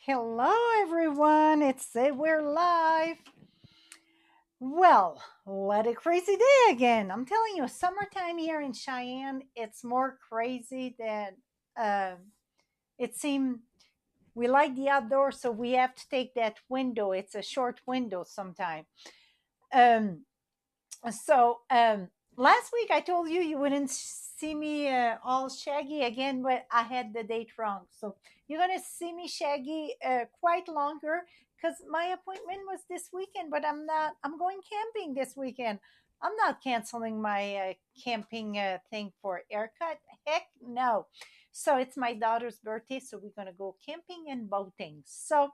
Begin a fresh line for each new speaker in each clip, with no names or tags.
Hello, everyone. We're live. Well, what a crazy day again. I'm telling you, summertime here in Cheyenne, it's more crazy than uh, it seemed. We like the outdoors, so we have to take that window. It's a short window sometime. Um, so last week I told you you wouldn't see me all shaggy again, but I had the date wrong. So you're gonna see me shaggy quite longer because my appointment was this weekend, but I'm not. I'm going camping this weekend. I'm not canceling my camping thing for haircut. Heck no. So it's my daughter's birthday, so we're gonna go camping and boating. So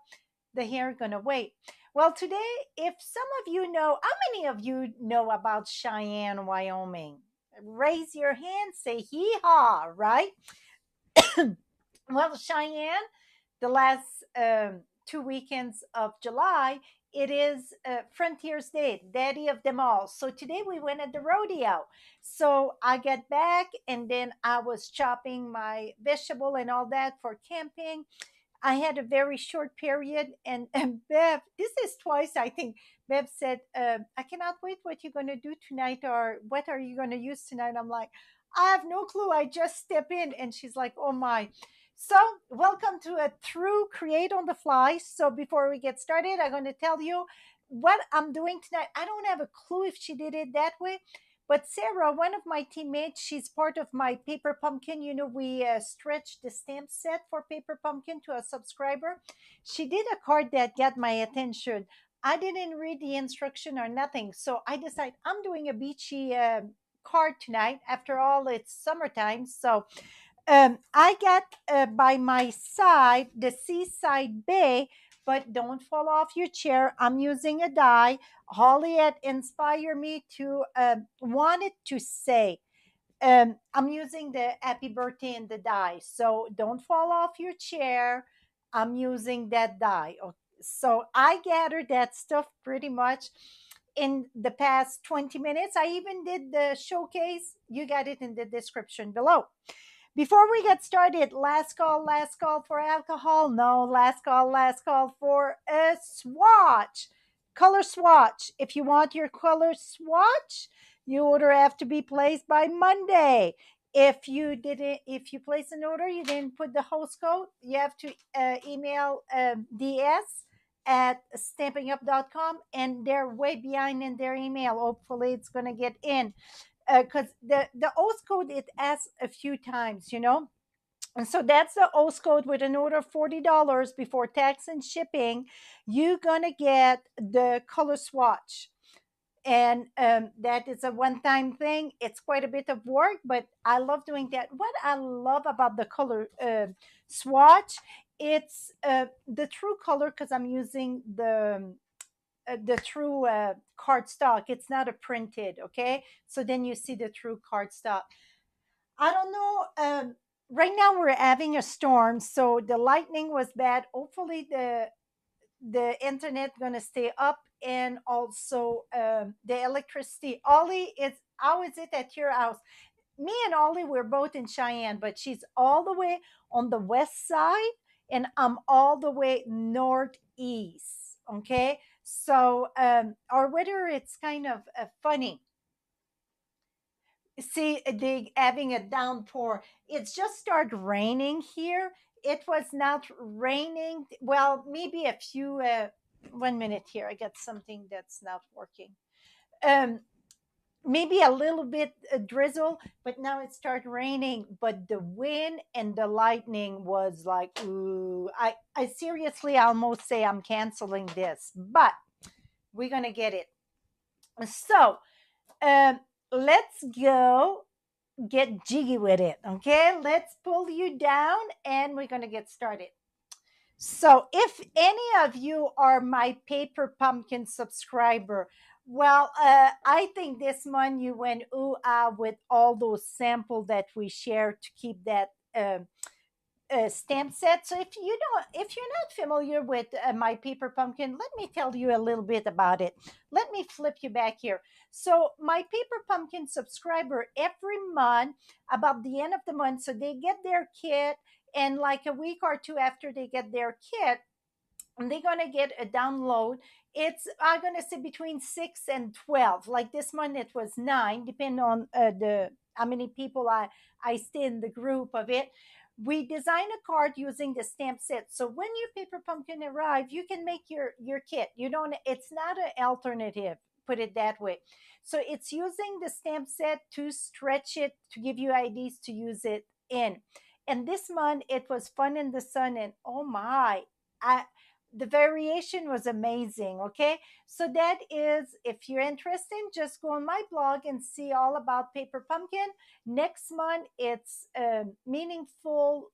the hair gonna wait. Well, today, if some of you know, how many of you know about Cheyenne, Wyoming? Raise your hand, say hee haw, right? Well, Cheyenne, the last 2 weekends of July, it is Frontier's Day, daddy of them all. So today we went at the rodeo. So I got back and then I was chopping my vegetable and all that for camping. I had a very short period, and Bev, this is twice I think. Bev said, "I cannot wait. What you're gonna do tonight, or what are you gonna use tonight?" I'm like, "I have no clue. I just step in," and she's like, "Oh my." So, welcome to a true create on the fly. So, before we get started, I'm going to tell you what I'm doing tonight. I don't have a clue if she did it that way, but Sarah, one of my teammates, she's part of my Paper Pumpkin. You know, we stretched the stamp set for Paper Pumpkin to a subscriber. She did a card that got my attention. I didn't read the instruction or nothing. So I decided I'm doing a beachy card tonight. After all, it's summertime. So I got by my side the seaside bay, but don't fall off your chair. I'm using a die. Holly had inspired me to wanted to say. I'm using the happy birthday in the die, so don't fall off your chair. I'm using that die. Okay. So I gathered that stuff pretty much in the past 20 minutes. I even did the showcase. You got it in the description below. Before we get started, last call for alcohol. No, last call for a swatch. Color swatch. If you want your color swatch, your order have to be placed by Monday. If you place an order, you didn't put the host code, you have to email DS at stampin'up.com, and they're way behind in their email. Hopefully, it's going to get in because the oath code it asks a few times, and so that's the oath code. With an order of $40 before tax and shipping, you're gonna get the color swatch, and that is a one-time thing. It's quite a bit of work, but I love doing that. What I love about the color swatch, it's the true color because I'm using the true cardstock. It's not a printed, okay? So then you see the true cardstock. I don't know. Right now we're having a storm, so the lightning was bad. Hopefully the internet gonna stay up, and also the electricity. Ollie, is how is it at your house? Me and Ollie, we're both in Cheyenne, but she's all the way on the west side, and I'm all the way northeast. Okay, so our weather it's kind of funny. See, they having a downpour. It's just started raining here. It was not raining. Well, maybe a few. 1 minute here. I got something that's not working. Um, Maybe a little bit drizzle, but now it started raining. But the wind and the lightning was like, ooh. I seriously almost say I'm canceling this, but we're gonna get it. So, um, let's go get jiggy with it. Okay, let's pull you down and we're going to get started. So, if any of you are my Paper Pumpkin subscriber, well, I think this month you went ooh ah with all those samples that we share to keep that stamp set. So if you're not familiar with my Paper Pumpkin, let me tell you a little bit about it. Let me flip you back here. So my Paper Pumpkin subscriber every month, about the end of the month, so they get their kit, and like a week or two after they get their kit, and they're going to get a download. It's, I'm going to say, between 6 and 12. Like this month it was 9, depending on the how many people I stay in the group of it. We design a card using the stamp set, so when your paper pumpkin arrive, you can make your kit. You don't, it's not an alternative, put it that way. So it's using the stamp set to stretch it, to give you ideas to use it in. And this month it was fun in the sun, and oh my, I, the variation was amazing. Okay, so that is, if you're interested, just go on my blog and see all about paper pumpkin. Next month it's meaningful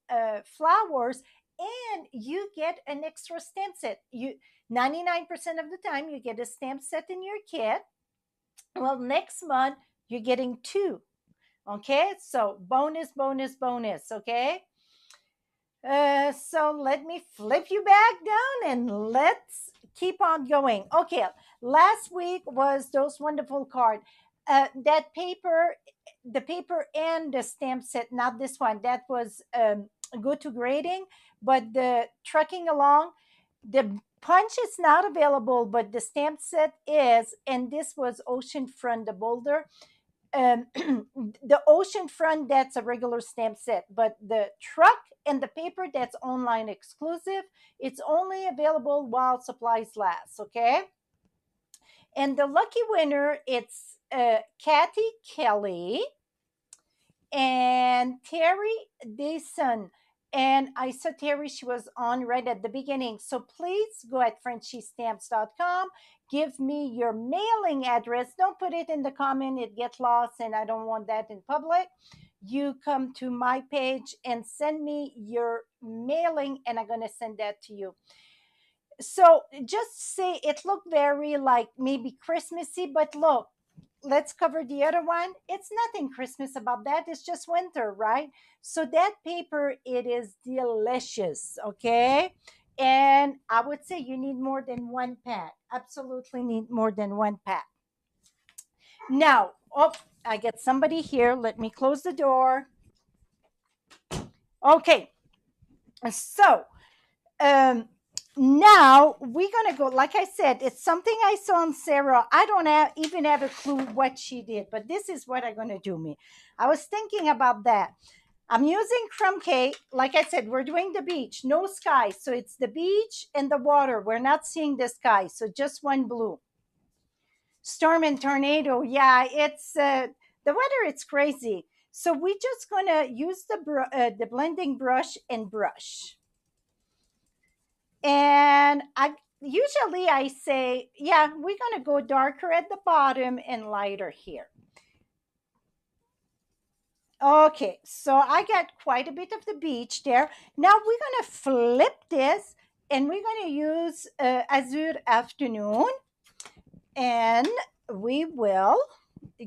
flowers, and you get an extra stamp set. You, 99% of the time you get a stamp set in your kit. Well, next month you're getting two. Okay, so bonus, bonus, bonus. Okay, so let me flip you back down and let's keep on going. Okay, last week was those wonderful cards. That paper, the paper and the stamp set, not this one, that was good to grading, but the trucking along, the punch is not available, but the stamp set is, and this was Oceanfront, the Boulder. um, the ocean front, that's a regular stamp set, but the truck and the paper, that's online exclusive. It's only available while supplies last. Okay, and the lucky winner, it's Kathy Kelly and Terry Deason. And I saw Terry, she was on right at the beginning. So please go at frenchiestamps.com. Give me your mailing address. Don't put it in the comment, it gets lost, and I don't want that in public. You come to my page and send me your mailing, and I'm going to send that to you. So just say it looked very like maybe Christmassy, but look, let's cover the other one. It's nothing Christmas about that. It's just winter, right? So that paper, it is delicious. Okay. And I would say you need more than one pack. Absolutely need more than one pack. Now, oh, I get somebody here. Let me close the door. Okay. So, um, now we're gonna go, like I said, it's something I saw on Sarah. I don't even have a clue what she did, but this is what I'm gonna do. Me, I was thinking about that. I'm using crumb cake. Like I said, we're doing the beach, no sky, so it's the beach and the water. We're not seeing the sky, so just one blue. Storm and tornado, yeah, it's the weather, it's crazy. So we're just gonna use the blending brush and brush. And I say, yeah, we're gonna go darker at the bottom and lighter here. Okay, so I got quite a bit of the beach there. Now we're gonna flip this, and we're gonna use Azure Afternoon, and we will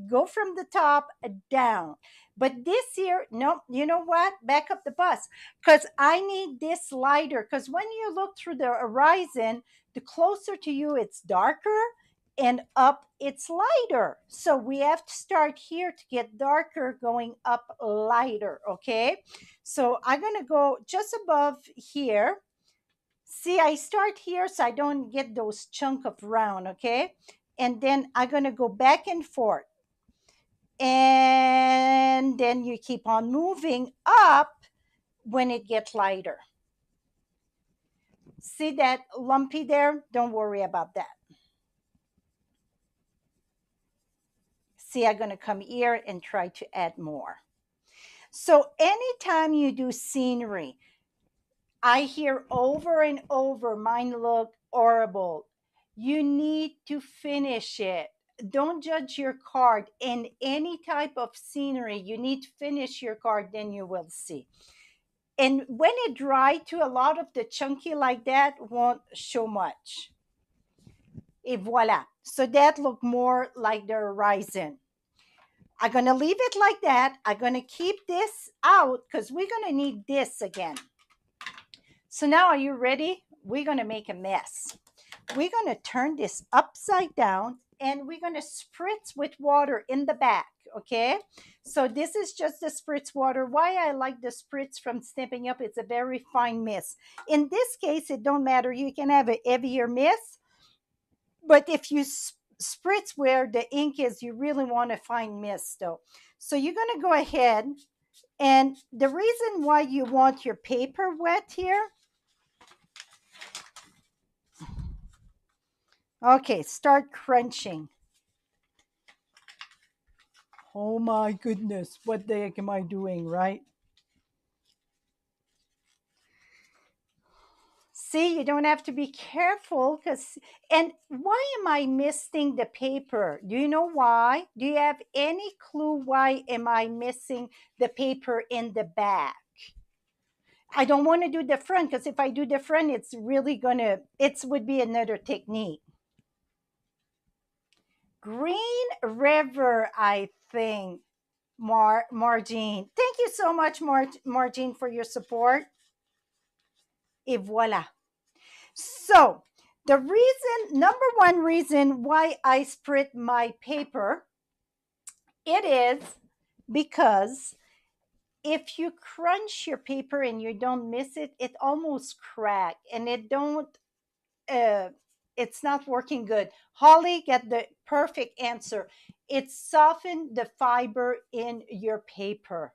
go from the top down. But this here, no, you know what? Back up the bus, because I need this lighter. Because when you look through the horizon, the closer to you, it's darker, and up, it's lighter. So we have to start here to get darker, going up lighter. Okay. So I'm going to go just above here. See, I start here so I don't get those chunk of round. Okay. And then I'm going to go back and forth, and then you keep on moving up when it gets lighter. See that lumpy there? Don't worry about that. See, I'm going to come here and try to add more. So anytime you do scenery, I hear over and over, mine look horrible. You need to finish it. Don't judge your card. In any type of scenery, you need to finish your card, then you will see. And when it dry to, a lot of the chunky like that won't show much. Et voila. So that look more like the horizon. I'm going to leave it like that. I'm going to keep this out because we're going to need this again. So now, are you ready? We're going to make a mess. We're going to turn this upside down and we're going to spritz with water in the back. Okay, so this is just the spritz water. Why I like the spritz from Stamping Up, it's a very fine mist. In this case, it don't matter, you can have a heavier mist, but if you spritz where the ink is, you really want a fine mist though. So you're going to go ahead, and the reason why you want your paper wet here, okay, start crunching. Oh my goodness, what the heck am I doing, right? See, you don't have to be careful because, and why am I misting the paper? Do you know why? Do you have any clue why am I missing the paper in the back? I don't want to do the front because if I do the front, it's really gonna, it would be another technique. Green River, I think. Margine. Thank you so much, Margine, for your support. Et voila. So, the reason, number one reason why I split my paper, it is because if you crunch your paper and you don't miss it, it almost crack and it don't, uh, it's not working good. Holly get the perfect answer. It softened the fiber in your paper.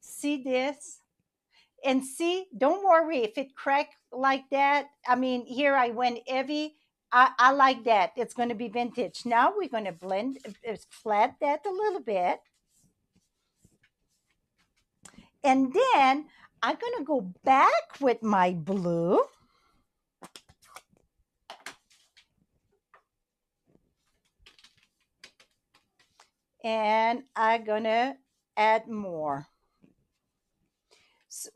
See this? And see, don't worry if it cracked like that. I mean, here I went heavy. I like that. It's going to be vintage. Now we're going to blend, flat that a little bit. And then I'm going to go back with my blue. And I'm going to add more.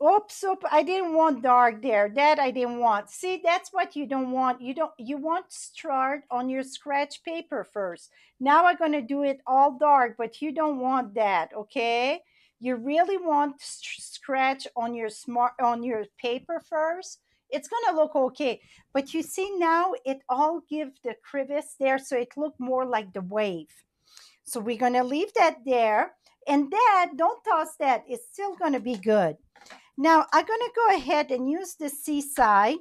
Oops, I didn't want dark there. That I didn't want. See, that's what you don't want. You want to start on your scratch paper first. Now I'm going to do it all dark, but you don't want that, okay? You really want to scratch on your paper first. It's going to look okay. But you see now it all give the crevice there so it look more like the wave. So we're going to leave that there. And that, don't toss that. It's still going to be good. Now I'm going to go ahead and use the seaside,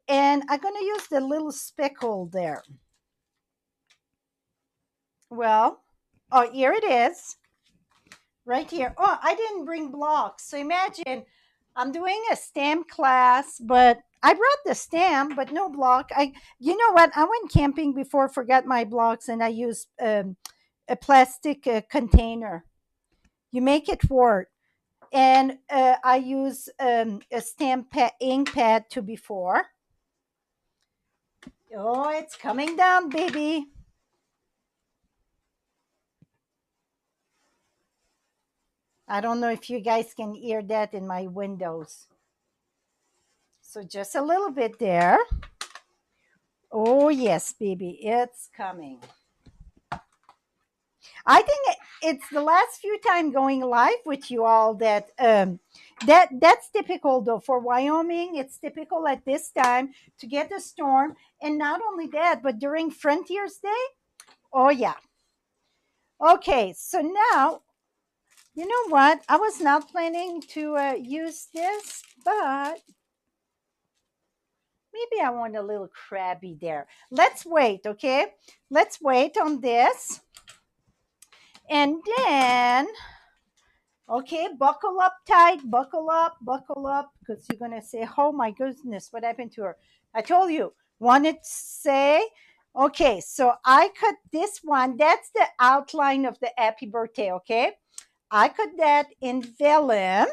and I'm going to use the little speckle there. Well, oh, here it is, right here. Oh, I didn't bring blocks. So imagine I'm doing a stamp class, but I brought the stamp, but no block. You know what? I went camping before, forgot my blocks, and I used a plastic container. You make it work. And I use a ink pad to before. Oh, it's coming down, baby. I don't know if you guys can hear that in my windows. So just a little bit there. Oh, yes, baby, it's coming. I think it's the last few time going live with you all that's typical though for Wyoming. It's typical at this time to get a storm, and not only that, but during Frontiers Day. Oh yeah. Okay, so now you know what? I was not planning to use this, but maybe I want a little crabby there. Let's wait, okay? Let's wait on this. And then, okay, buckle up tight, buckle up, because you're going to say, oh my goodness, what happened to her? I told you, wanted to say, okay, so I cut this one. That's the outline of the happy birthday, okay? I cut that in vellum.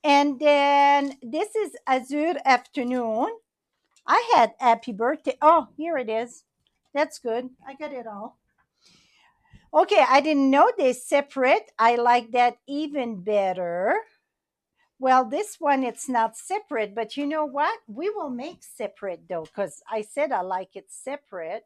And then this is Azure Afternoon. I had happy birthday. Oh, here it is. That's good. I got it all. Okay, I didn't know they separate. I like that even better. Well, this one, it's not separate, but you know what? We will make separate though, because I said I like it separate.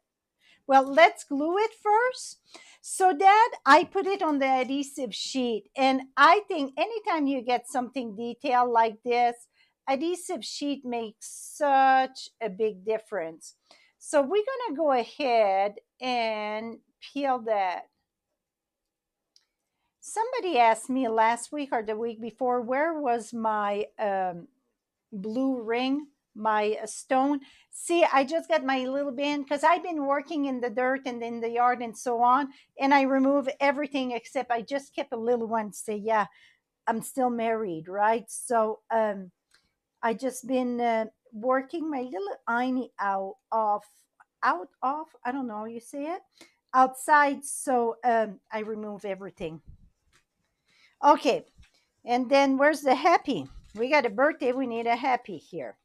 Well, let's glue it first. So that I put it on the adhesive sheet. And I think anytime you get something detailed like this, adhesive sheet makes such a big difference. So we're going to go ahead and peel that. Somebody asked me last week or the week before, where was my blue ring, my stone? See, I just got my little bin because I've been working in the dirt and in the yard and so on. And I remove everything except I just kept a little one to say, yeah, I'm still married, right? So I just been working my little Iney out off. I don't know how you say it, outside. So I remove everything. Okay, and then where's the happy? We got a birthday. We need a happy here.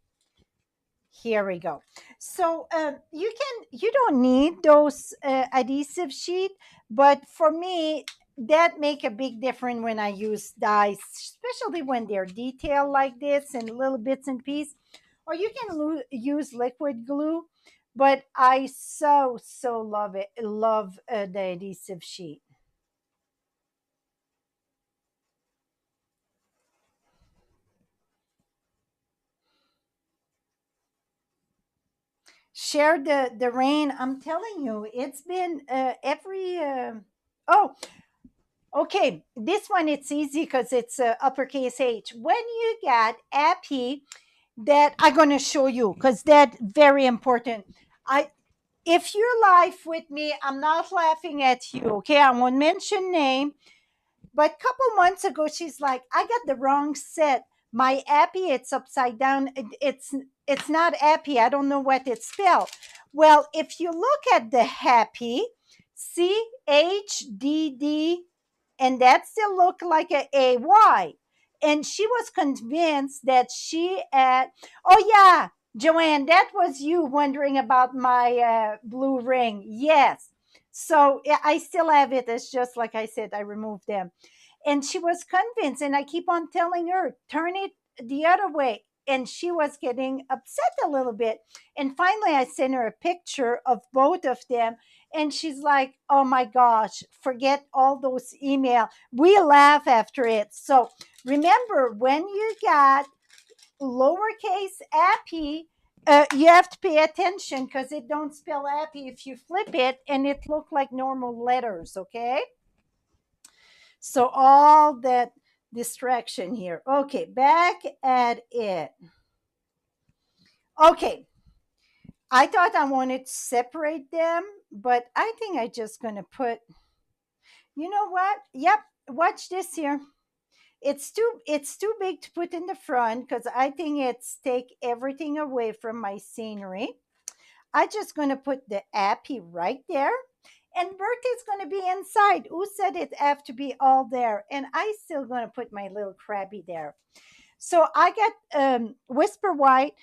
Here we go. So you don't need those adhesive sheet, but for me that make a big difference when I use dies, especially when they're detailed like this and little bits and pieces. Or you can use liquid glue, but I so love it. Love the adhesive sheet. Share the rain. I'm telling you, it's been every. Oh, okay, this one it's easy because it's uppercase H. When you get happy, that I'm gonna show you because that very important. I If you're live with me, I'm not laughing at you. Okay, I won't mention name, but a couple months ago, she's like, I got the wrong set. My appy, it's upside down. It's not appy. I don't know what it's spelled. Well, if you look at the happy, CHDD, and that still look like a AY. And she was convinced that she had, oh yeah, Joanne, that was you wondering about my blue ring. Yes. So yeah, I still have it. It's just like I said, I removed them. And she was convinced, and I keep on telling her, turn it the other way. And she was getting upset a little bit. And finally, I sent her a picture of both of them. And she's like, oh my gosh, forget all those email. We laugh after it. So remember, when you got lowercase appy, you have to pay attention because it don't spell appy if you flip it and it look like normal letters, okay? So all that distraction here. Okay, back at it. Okay, I thought I wanted to separate them, but I think I just gonna put, you know what? Yep, watch this here. It's too big to put in the front because I think it's take everything away from my scenery. I just gonna put the appy right there. And Bertie's gonna be inside. Who said it have to be all there? And I still gonna put my little crabby there. So I got Whisper White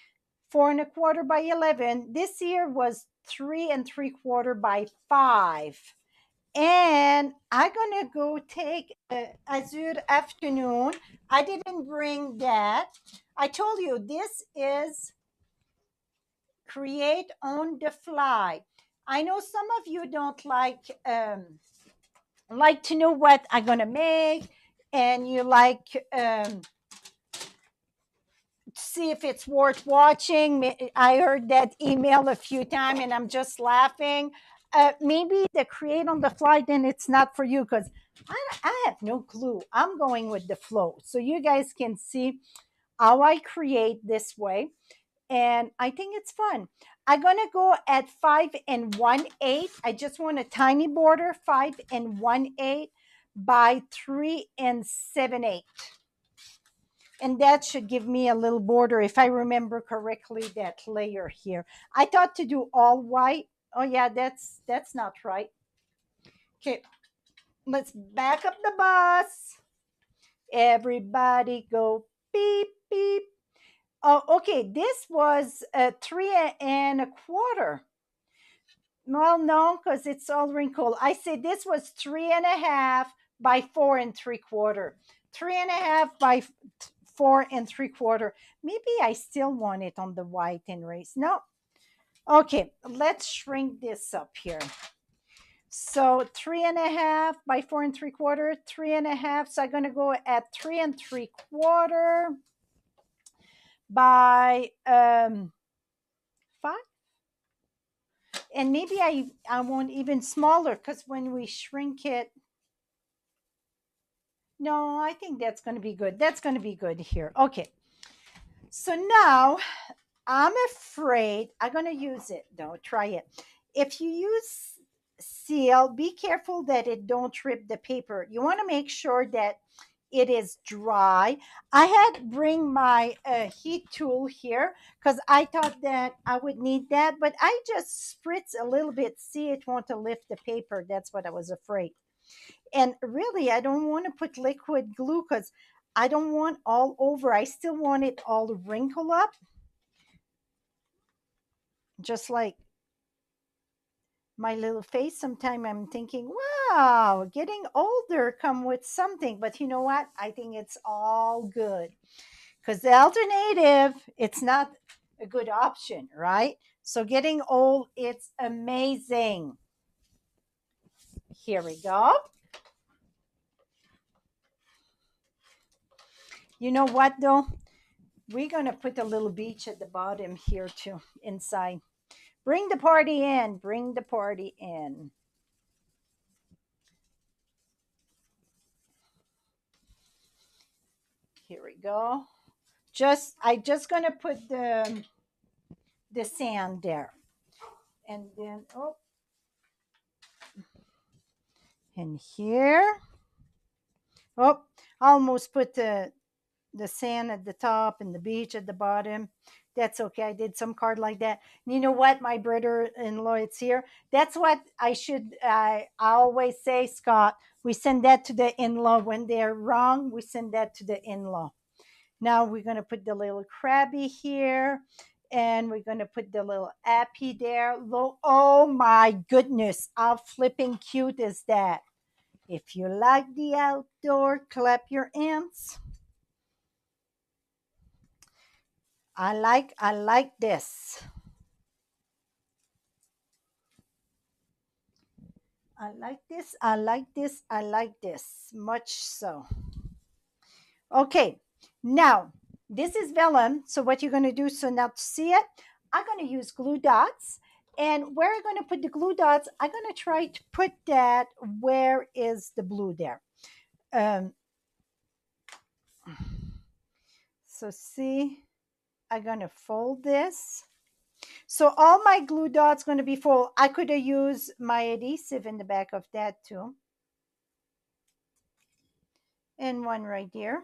4 1/4 by 11. This year was 3 3/4 by 5. And I'm gonna go take Azure Afternoon. I didn't bring that. I told you this is create on the fly. I know some of you don't like to know what I'm gonna make, and you like see if it's worth watching. I heard that email a few times, and I'm just laughing. Maybe the create on the fly, then it's not for you because I have no clue. I'm going with the flow, so you guys can see how I create this way, and I think it's fun. I'm gonna go at 5 1/8. I just want a tiny border, 5 1/8 by 3 7/8, and that should give me a little border if I remember correctly that layer here. I thought to do all white. Oh yeah, that's not right. Okay, let's back up the bus. Everybody go beep beep. Oh, okay. This was 3 1/4. Well, no, because it's all wrinkled. I said this was 3 1/2 by 4 3/4. 3 1/2 by 4 3/4. Maybe I still want it on the white and race. No. Okay, let's shrink this up here. So 3 1/2 by 4 3/4, 3 1/2. So I'm going to go at 3 3/4 by 5. And maybe I want even smaller because when we shrink it, no, I think that's going to be good. That's going to be good here. Okay. So now I'm afraid I'm going to use it. Don't try it. If you use seal, be careful that it don't rip the paper. You want to make sure that it is dry. I had bring my heat tool here because I thought that I would need that, but I just spritz a little bit. See, it want to lift the paper. That's what I was afraid. And really, I don't want to put liquid glue because I don't want all over. I still want it all wrinkle up, just like my little face. Sometimes I'm thinking, wow, getting older come with something. But you know what? I think it's all good because the alternative, it's not a good option, right? So getting old, it's amazing. Here we go. You know what though? We're going to put a little beach at the bottom here too, inside. Bring the party in. Bring the party in. Here we go. I just gonna put the sand there, and then oh, and here. Oh, I almost put the sand at the top and the beach at the bottom. That's okay. I did some card like that. And you know what? My brother-in-law, it's here. That's what I should. I always say, Scott. We send that to the in-law when they're wrong. We send that to the in-law. Now we're gonna put the little crabby here, and we're gonna put the little appy there. Oh my goodness! How flipping cute is that? If you like the outdoor, clap your hands. I like this. I like this. I like this. I like this. Much so. Okay. Now, this is vellum. So what you're going to do, so now to see it, I'm going to use glue dots. And where I'm going to put the glue dots, I'm going to try to put that where is the blue there. Um, so see, I'm going to fold this. So all my glue dots going to be full. I could have used my adhesive in the back of that too. And one right here.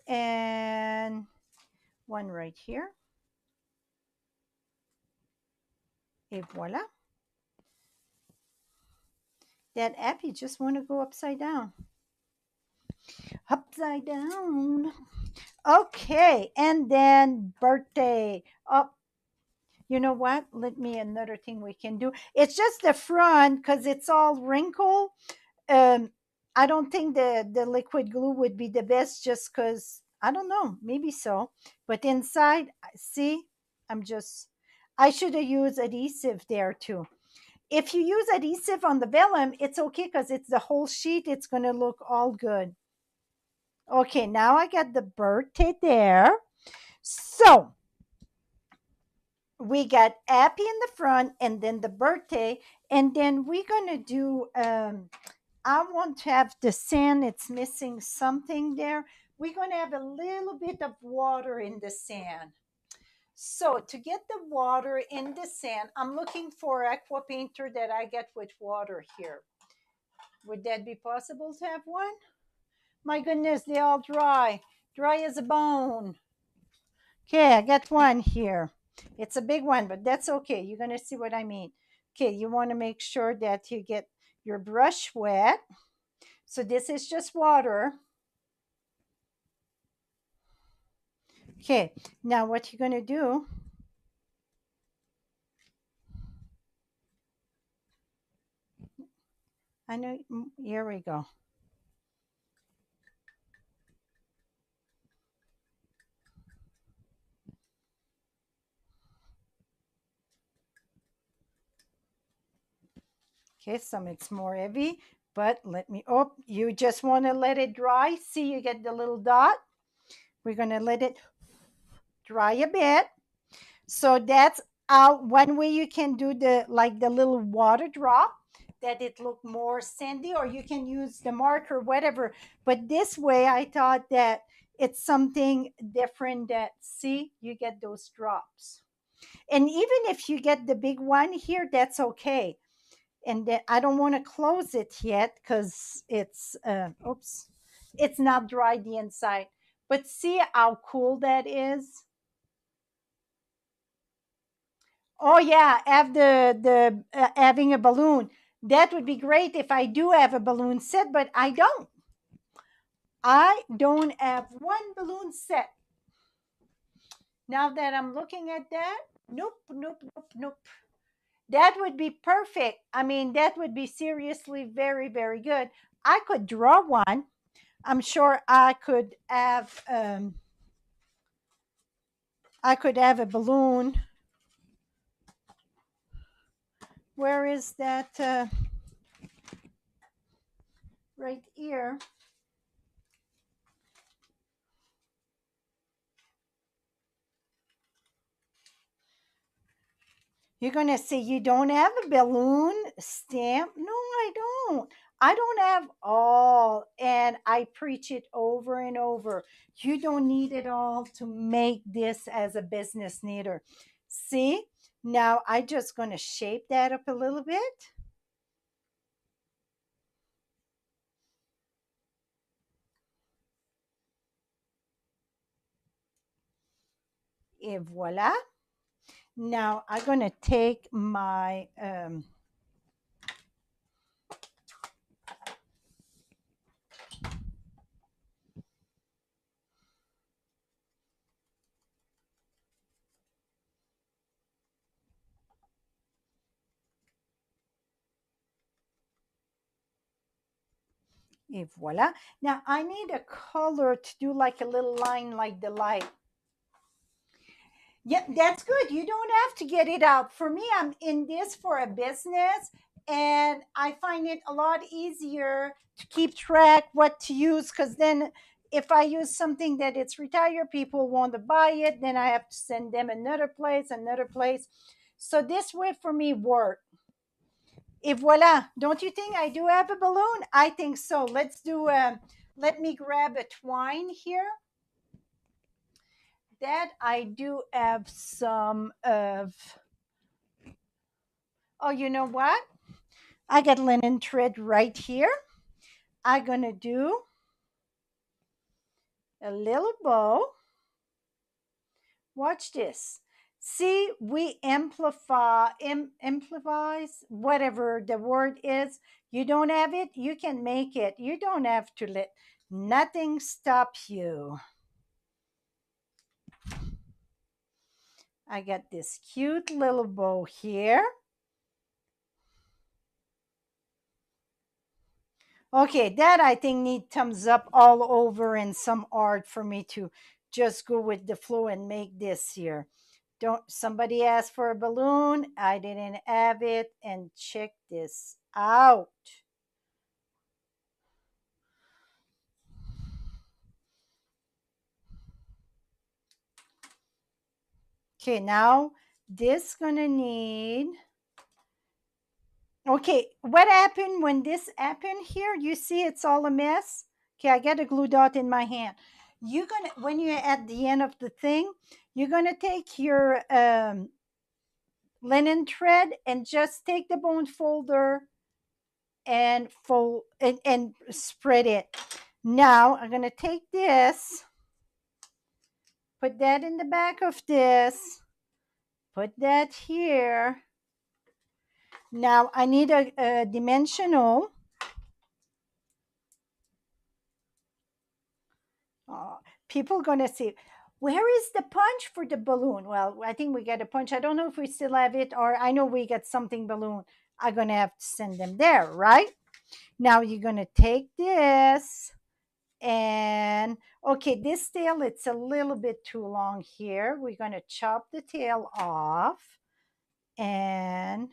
And one right here. Et voila. That app, you just want to go upside down. Upside down. Okay. And then birthday. Oh, you know what? Let me another thing we can do. It's just the front because it's all wrinkled. Um, I don't think the liquid glue would be the best just because I don't know, maybe so. But inside, see, I should have used adhesive there too. If you use adhesive on the vellum, it's okay because it's the whole sheet. It's going to look all good. Okay, now I got the birthday there. So we got Appy in the front and then the birthday. And then we're going to do, I want to have the sand. It's missing something there. We're going to have a little bit of water in the sand. So to get the water in the sand, I'm looking for aqua painter that I get with water here. Would that be possible to have one? My goodness, they all dry as a bone. Okay, I got one here. It's a big one, but that's okay. You're going to see what I mean. Okay, you want to make sure that you get your brush wet. So this is just water. Okay, now what you're going to do, I know, here we go. Okay, some it's more heavy, but let me, oh, you just want to let it dry. See, you get the little dot. We're going to let it dry a bit. So that's One way you can do the like the little water drop that it look more sandy, or you can use the marker, whatever. But this way, I thought that it's something different. That see, you get those drops, and even if you get the big one here, that's okay. And then I don't want to close it yet because it's oops, it's not dry the inside. But see how cool that is. Oh yeah, have the having a balloon. That would be great if I do have a balloon set, but I don't. I don't have one balloon set. Now that I'm looking at that, nope, nope, nope, nope. That would be perfect. I mean, that would be seriously very, very good. I could draw one. I'm sure I could have a balloon. Where is that? Right here. You're going to say you don't have a balloon stamp? No, I don't. I don't have all. And I preach it over and over. You don't need it all to make this as a business neither. See? Now I just going to shape that up a little bit. Et voila. Now I'm going to take my et voila. Now I need a color to do like a little line like the light. Yeah, that's good. You don't have to get it out. For me, I'm in this for a business, and I find it a lot easier to keep track what to use, because then if I use something that it's retired, people want to buy it, then I have to send them another place, another place. So this way for me work. Et voila. Don't you think I do have a balloon? I think so. Let me grab a twine here. That I do have some of. Oh, you know what? I got linen thread right here. I'm going to do a little bow. Watch this. See, we amplifies, whatever the word is. You don't have it, you can make it. You don't have to let nothing stop you. I got this cute little bow here. Okay, that I think need thumbs up all over and some art for me to just go with the flow and make this here. Don't somebody ask for a balloon? I didn't have it, and check this out. Okay, now this gonna need. Okay, what happened when this happened here? You see it's all a mess. Okay, I got a glue dot in my hand. You're gonna when you're at the end of the thing, you're gonna take your linen thread and just take the bone folder and fold and spread it. Now I'm gonna take this, put that in the back of this, put that here. Now I need a dimensional. People gonna say, where is the punch for the balloon? Well, I think we got a punch. I don't know if we still have it, or I know we got something balloon. I'm gonna have to send them there, right? Now you're gonna take this and okay, this tail, it's a little bit too long here. We're gonna chop the tail off and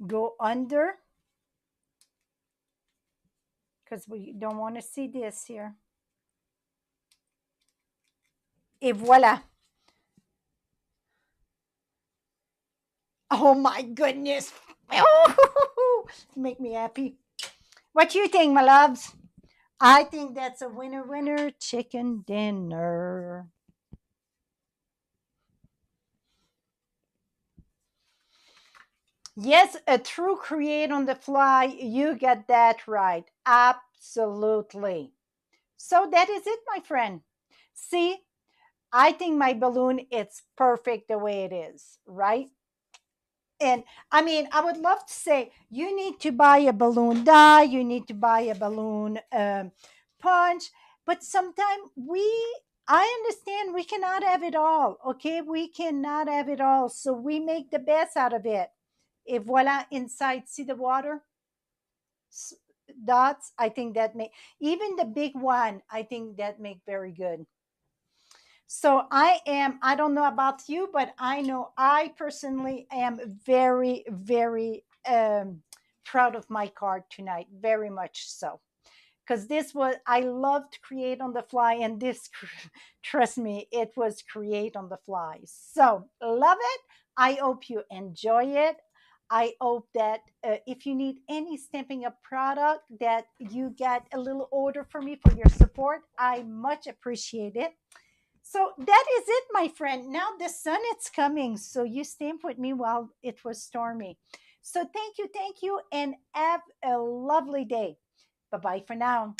go under. because we don't want to see this here. Et voila. Oh my goodness. Oh, make me happy. What you think, my loves? I think that's a winner winner chicken dinner. Yes, a true create on the fly. You get that right. Absolutely. So that is it, my friend. See, I think my balloon it's perfect the way it is, right? And I mean, I would love to say you need to buy a balloon die, you need to buy a balloon punch, but sometimes I understand we cannot have it all. Okay, we cannot have it all, so we make the best out of it. Et voila, inside, see the water dots. I think that make even the big one. I think that make very good. So I don't know about you, but I know I personally am very, very proud of my card tonight. Very much so. Because this was, I love to create on the fly, and this, trust me, it was create on the fly. So love it. I hope you enjoy it. I hope that if you need any Stamping Up product, that you get a little order for me for your support. I much appreciate it. So that is it, my friend. Now the sun it's coming. So you stamp with me while it was stormy. So thank you, and have a lovely day. Bye bye for now.